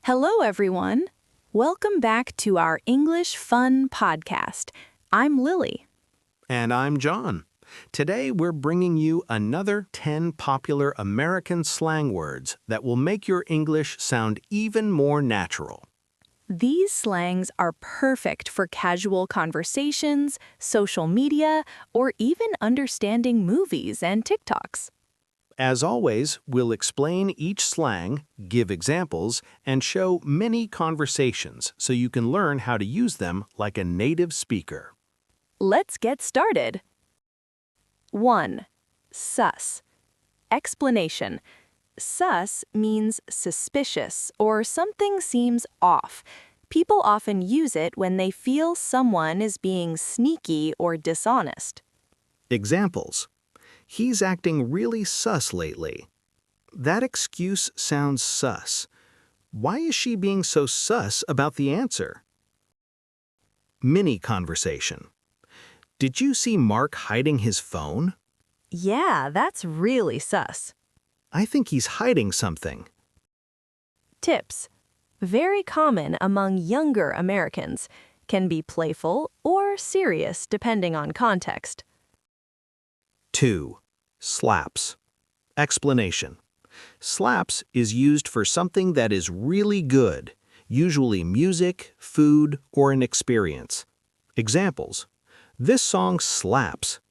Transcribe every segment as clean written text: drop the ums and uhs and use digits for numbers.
Hello, everyone. Welcome back to our English Fun podcast. I'm Lily. And I'm John. Today we're bringing you another 10 popular American slang words that will make your English sound even more natural. These slangs are perfect for casual conversations, social media, or even understanding movies and TikToks. As always, we'll explain each slang, give examples, and show many conversations so you can learn how to use them like a native speaker. Let's get started. 1. Sus. Explanation. Sus means suspicious or something seems off. People often use it when they feel someone is being sneaky or dishonest. Examples. He's acting really sus lately. That excuse sounds sus. Why is she being so sus about the answer? Mini conversation. Did you see Mark hiding his phone? Yeah, that's really sus. I think he's hiding something. Tips. Very common among younger Americans. Can be playful or serious depending on context. 2. Slaps. Explanation. Slaps is used for something that is really good, usually music, food, or an experience. Examples. This song slaps.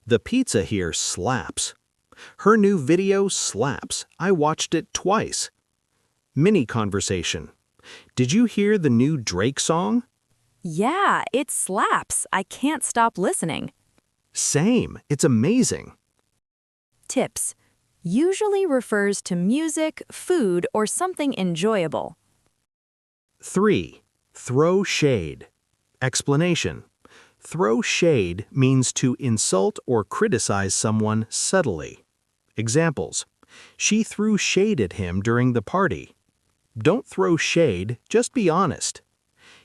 The pizza here slaps. Her new video slaps. I watched it twice. Mini conversation. Did you hear the new Drake song? Yeah, it slaps. I can't stop listening. Same. It's amazing. Tips. Usually refers to music, food, or something enjoyable. 3. Throw shade. Explanation. Throw shade means to insult or criticize someone subtly. Examples. She threw shade at him during the party. Don't throw shade, just be honest.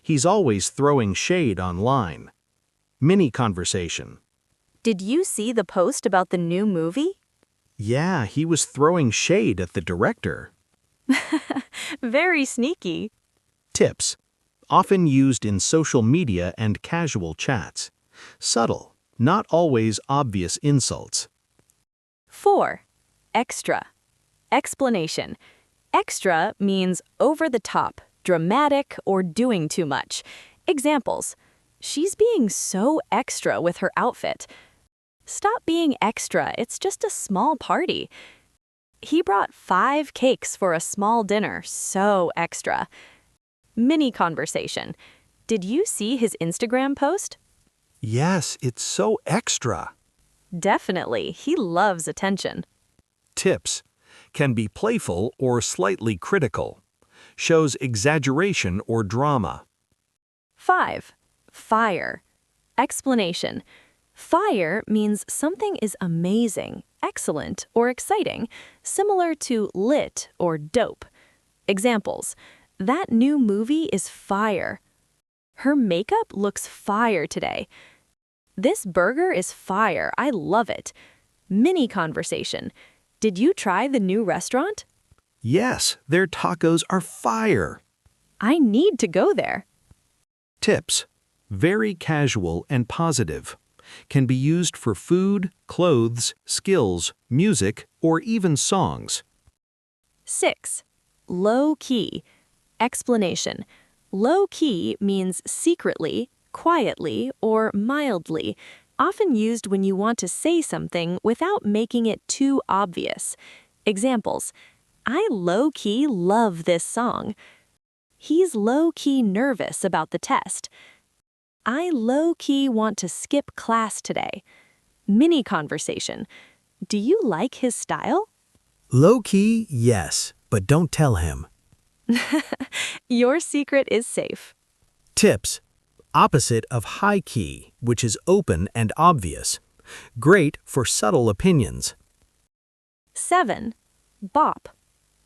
He's always throwing shade online. Mini conversation. Did you see the post about the new movie? Yeah, he was throwing shade at the director. Very sneaky. Tips. Often used in social media and casual chats. Subtle, not always obvious insults. 4. Extra. Explanation. Extra means over the top, dramatic, or doing too much. Examples. She's being so extra with her outfit. Stop being extra, it's just a small party. He brought 5 cakes for a small dinner, so extra. Mini conversation. Did you see his Instagram post? Yes, it's so extra. Definitely, he loves attention. Tips. Can be playful or slightly critical. Shows exaggeration or drama. 5. Fire. Explanation. Fire means something is amazing, excellent, or exciting, similar to lit or dope. Examples. That new movie is fire. Her makeup looks fire today. This burger is fire. I love it. Mini conversation. Did you try the new restaurant? Yes, their tacos are fire. I need to go there. Tips. Very casual and positive. Can be used for food, clothes, skills, music, or even songs. 6. Low-key. Explanation. Low-key means secretly, quietly, or mildly, often used when you want to say something without making it too obvious. Examples. I low-key love this song. He's low-key nervous about the test. I low-key want to skip class today. Mini conversation. Do you like his style? Low-key, yes, but don't tell him. Your secret is safe. Tips. Opposite of high-key, which is open and obvious. Great for subtle opinions. 7. Bop.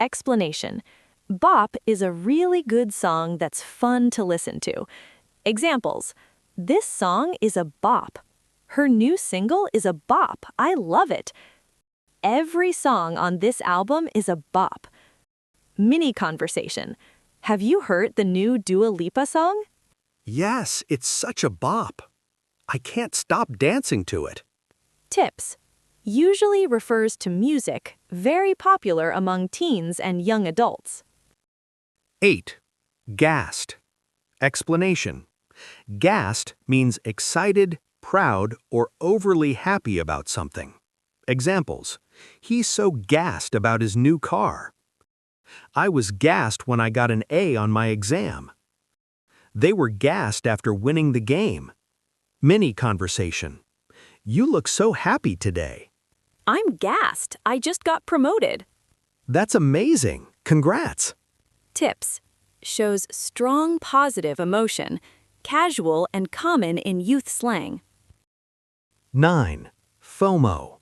Explanation. Bop is a really good song that's fun to listen to. Examples. This song is a bop. Her new single is a bop. I love it. Every song on this album is a bop. Mini conversation. Have you heard the new Dua Lipa song? Yes, it's such a bop. I can't stop dancing to it. Tips. Usually refers to music, very popular among teens and young adults. 8. Gassed. Explanation. Gassed means excited, proud, or overly happy about something. Examples. He's so gassed about his new car. I was gassed when I got an A on my exam. They were gassed after winning the game. Mini conversation. You look so happy today. I'm gassed. I just got promoted. That's amazing. Congrats. Tips. Shows strong positive emotion, casual and common in youth slang. 9. FOMO.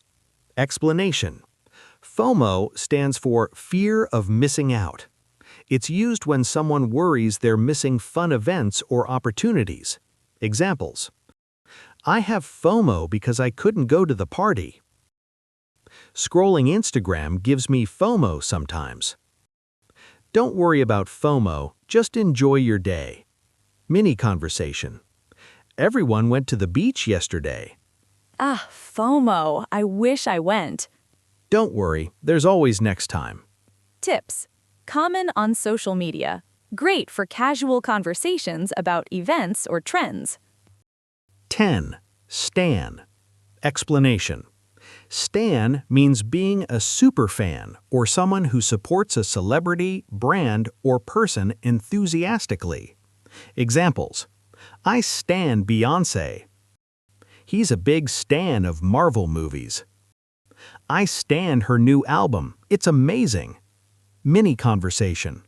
Explanation. FOMO stands for fear of missing out. It's used when someone worries they're missing fun events or opportunities. Examples. I have FOMO because I couldn't go to the party. Scrolling Instagram gives me FOMO sometimes. Don't worry about FOMO, just enjoy your day. Mini conversation. Everyone went to the beach yesterday. Ah, FOMO. I wish I went. Don't worry, there's always next time. Tips. Common on social media. Great for casual conversations about events or trends. 10. Stan. Explanation. Stan means being a superfan or someone who supports a celebrity, brand, or person enthusiastically. Examples. I stan Beyoncé. He's a big stan of Marvel movies. I stan her new album. It's amazing. Mini conversation.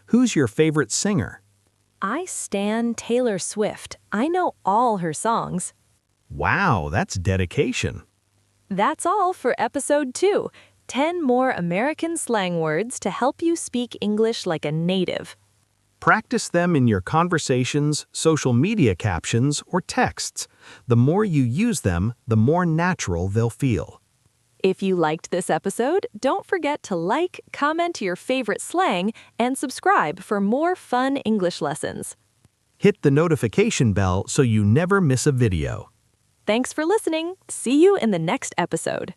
Who's your favorite singer? I stan Taylor Swift. I know all her songs. Wow, that's dedication. That's all for episode 2. 10 more American slang words to help you speak English like a native. Practice them in your conversations, social media captions, or texts. The more you use them, the more natural they'll feel. If you liked this episode, don't forget to like, comment your favorite slang, and subscribe for more fun English lessons. Hit the notification bell so you never miss a video. Thanks for listening. See you in the next episode.